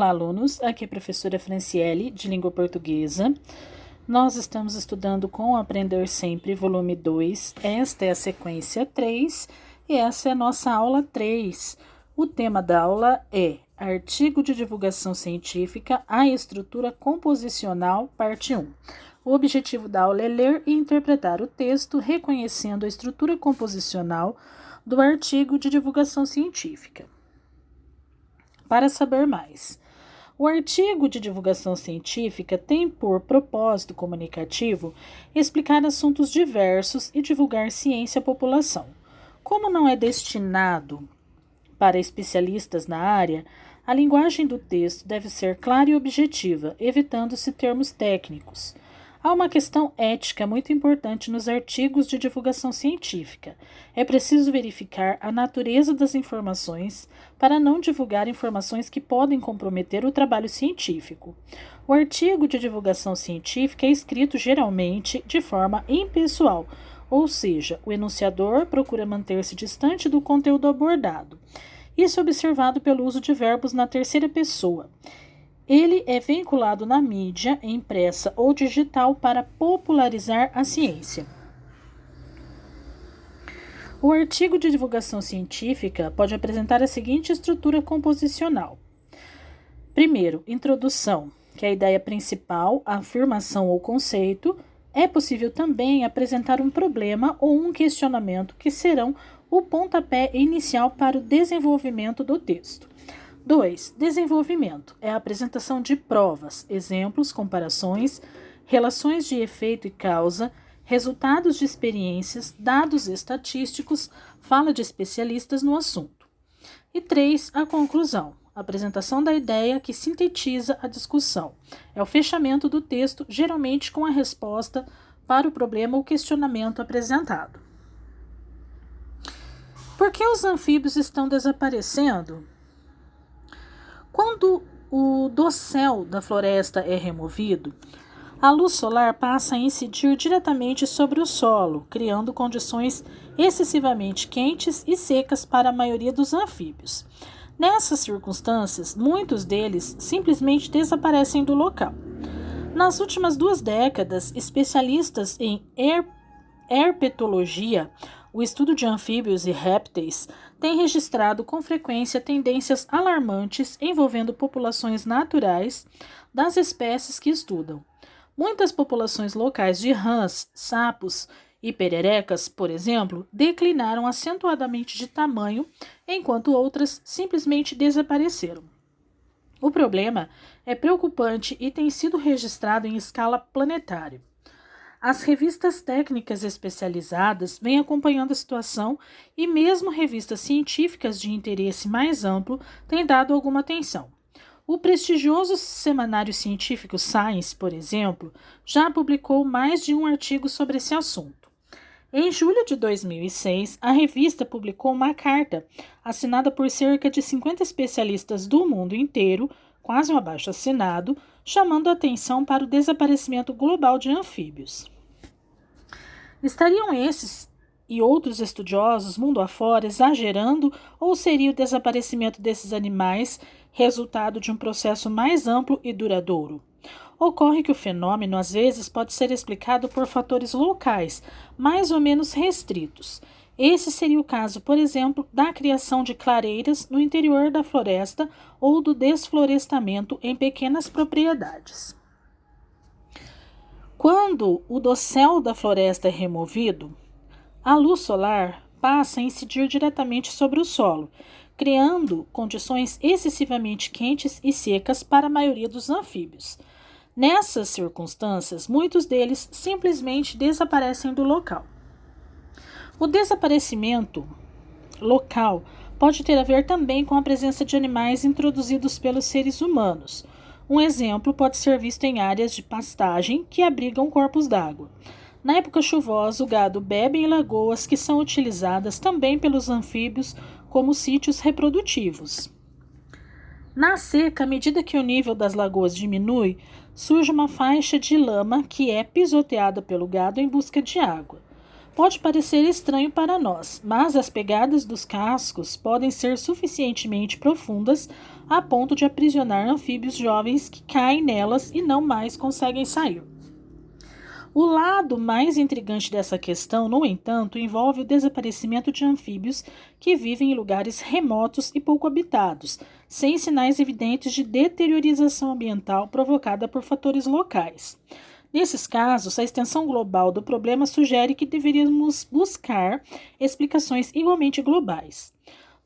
Olá, alunos. Aqui é a professora Franciele, de Língua Portuguesa. Nós estamos estudando com Aprender Sempre, volume 2. Esta é a sequência 3 e essa é a nossa aula 3. O tema da aula é Artigo de Divulgação Científica, a Estrutura Composicional, parte 1. O objetivo da aula é ler e interpretar o texto, reconhecendo a estrutura composicional do artigo de divulgação científica. Para saber mais, o artigo de divulgação científica tem por propósito comunicativo explicar assuntos diversos e divulgar ciência à população. Como não é destinado para especialistas na área, a linguagem do texto deve ser clara e objetiva, evitando-se termos técnicos. Há uma questão ética muito importante nos artigos de divulgação científica. É preciso verificar a natureza das informações para não divulgar informações que podem comprometer o trabalho científico. O artigo de divulgação científica é escrito geralmente de forma impessoal, ou seja, o enunciador procura manter-se distante do conteúdo abordado. Isso é observado pelo uso de verbos na terceira pessoa. Ele é vinculado na mídia, impressa ou digital para popularizar a ciência. O artigo de divulgação científica pode apresentar a seguinte estrutura composicional. Primeiro, introdução, que é a ideia principal, a afirmação ou conceito. É possível também apresentar um problema ou um questionamento que serão o pontapé inicial para o desenvolvimento do texto. 2. Desenvolvimento é a apresentação de provas, exemplos, comparações, relações de efeito e causa, resultados de experiências, dados estatísticos, fala de especialistas no assunto. E 3. A conclusão, a apresentação da ideia que sintetiza a discussão. É o fechamento do texto, geralmente com a resposta para o problema ou questionamento apresentado. Por que os anfíbios estão desaparecendo? Quando o dossel da floresta é removido, a luz solar passa a incidir diretamente sobre o solo, criando condições excessivamente quentes e secas para a maioria dos anfíbios. Nessas circunstâncias, muitos deles simplesmente desaparecem do local. Nas últimas 2 décadas, especialistas em herpetologia, o estudo de anfíbios e répteis, tem registrado com frequência tendências alarmantes envolvendo populações naturais das espécies que estudam. Muitas populações locais de rãs, sapos e pererecas, por exemplo, declinaram acentuadamente de tamanho, enquanto outras simplesmente desapareceram. O problema é preocupante e tem sido registrado em escala planetária. As revistas técnicas especializadas vêm acompanhando a situação e mesmo revistas científicas de interesse mais amplo têm dado alguma atenção. O prestigioso semanário científico Science, por exemplo, já publicou mais de um artigo sobre esse assunto. Em julho de 2006, a revista publicou uma carta assinada por cerca de 50 especialistas do mundo inteiro, quase um abaixo-assinado, chamando a atenção para o desaparecimento global de anfíbios. Estariam esses e outros estudiosos mundo afora exagerando ou seria o desaparecimento desses animais resultado de um processo mais amplo e duradouro? Ocorre que o fenômeno às vezes pode ser explicado por fatores locais, mais ou menos restritos. Esse seria o caso, por exemplo, da criação de clareiras no interior da floresta ou do desflorestamento em pequenas propriedades. Quando o dossel da floresta é removido, a luz solar passa a incidir diretamente sobre o solo, criando condições excessivamente quentes e secas para a maioria dos anfíbios. Nessas circunstâncias, muitos deles simplesmente desaparecem do local. O desaparecimento local pode ter a ver também com a presença de animais introduzidos pelos seres humanos. Um exemplo pode ser visto em áreas de pastagem que abrigam corpos d'água. Na época chuvosa, o gado bebe em lagoas que são utilizadas também pelos anfíbios como sítios reprodutivos. Na seca, à medida que o nível das lagoas diminui, surge uma faixa de lama que é pisoteada pelo gado em busca de água. pode parecer estranho para nós, mas as pegadas dos cascos podem ser suficientemente profundas a ponto de aprisionar anfíbios jovens que caem nelas e não mais conseguem sair. O lado mais intrigante dessa questão, no entanto, envolve o desaparecimento de anfíbios que vivem em lugares remotos e pouco habitados, sem sinais evidentes de deteriorização ambiental provocada por fatores locais. Nesses casos, a extensão global do problema sugere que deveríamos buscar explicações igualmente globais.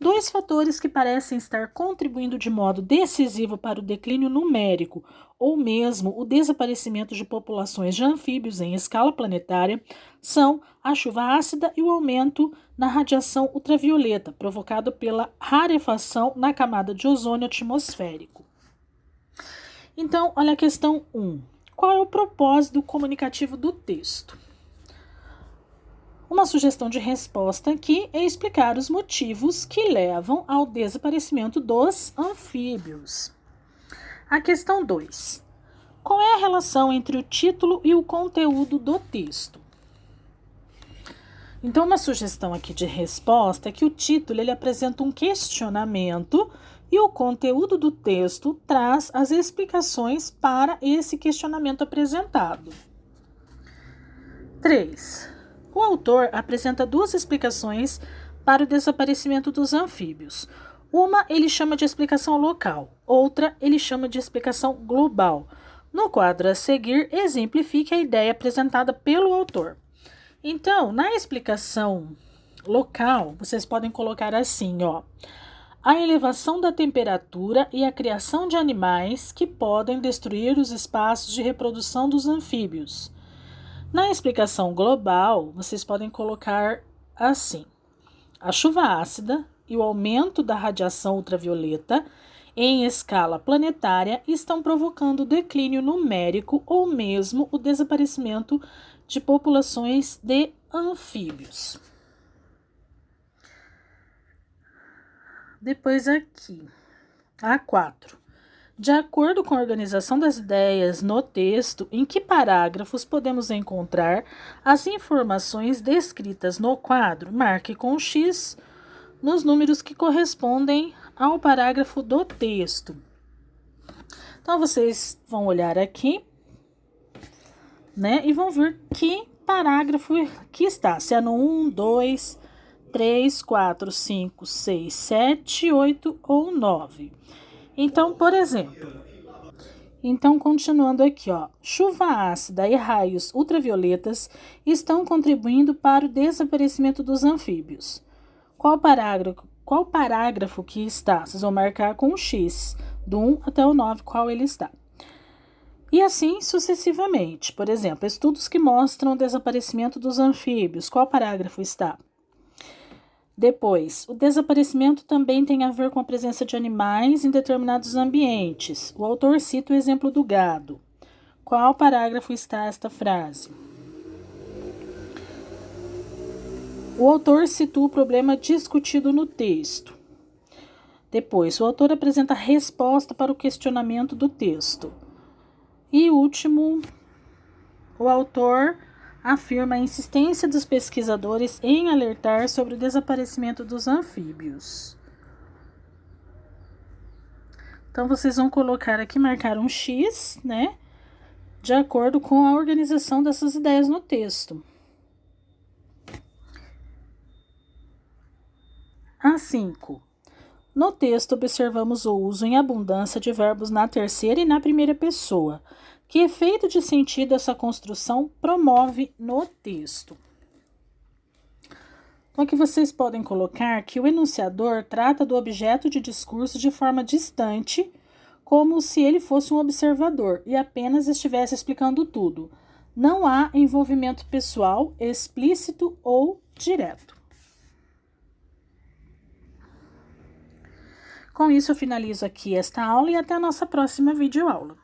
Dois fatores que parecem estar contribuindo de modo decisivo para o declínio numérico ou mesmo o desaparecimento de populações de anfíbios em escala planetária são a chuva ácida e o aumento na radiação ultravioleta provocado pela rarefação na camada de ozônio atmosférico. Então, olha a questão 1. Qual é o propósito comunicativo do texto? Uma sugestão de resposta aqui é explicar os motivos que levam ao desaparecimento dos anfíbios. A questão 2. Qual é a relação entre o título e o conteúdo do texto? Então, uma sugestão aqui de resposta é que o título ele apresenta um questionamento e o conteúdo do texto traz as explicações para esse questionamento apresentado. 3. O autor apresenta duas explicações para o desaparecimento dos anfíbios. Uma ele chama de explicação local, outra ele chama de explicação global. No quadro a seguir, exemplifique a ideia apresentada pelo autor. Então, na explicação local, vocês podem colocar assim, ó. A elevação da temperatura e a criação de animais que podem destruir os espaços de reprodução dos anfíbios. Na explicação global, vocês podem colocar assim: a chuva ácida e o aumento da radiação ultravioleta em escala planetária estão provocando declínio numérico ou mesmo o desaparecimento de populações de anfíbios. Depois aqui, a 4. De acordo com a organização das ideias no texto, em que parágrafos podemos encontrar as informações descritas no quadro? Marque com X nos números que correspondem ao parágrafo do texto. Então, vocês vão olhar aqui, né, e vão ver que parágrafo que está, se é no 1, 2, 3, 4, 5, 6, 7, 8 ou 9. Então, por exemplo, continuando aqui, ó, chuva ácida e raios ultravioletas estão contribuindo para o desaparecimento dos anfíbios. Qual parágrafo que está? Vocês vão marcar com um X, do 1 até o 9, qual ele está. E assim sucessivamente. Por exemplo, estudos que mostram o desaparecimento dos anfíbios. Qual parágrafo está? Depois, o desaparecimento também tem a ver com a presença de animais em determinados ambientes. O autor cita o exemplo do gado. Qual parágrafo está esta frase? O autor situa o problema discutido no texto. Depois, o autor apresenta a resposta para o questionamento do texto. E último, o autor afirma a insistência dos pesquisadores em alertar sobre o desaparecimento dos anfíbios. Então, vocês vão colocar aqui, marcar um X, né? De acordo com a organização dessas ideias no texto. A 5. No texto, observamos o uso em abundância de verbos na terceira e na primeira pessoa. Que efeito de sentido essa construção promove no texto? Então, aqui vocês podem colocar que o enunciador trata do objeto de discurso de forma distante, como se ele fosse um observador e apenas estivesse explicando tudo. Não há envolvimento pessoal, explícito ou direto. Com isso, eu finalizo aqui esta aula e até a nossa próxima videoaula.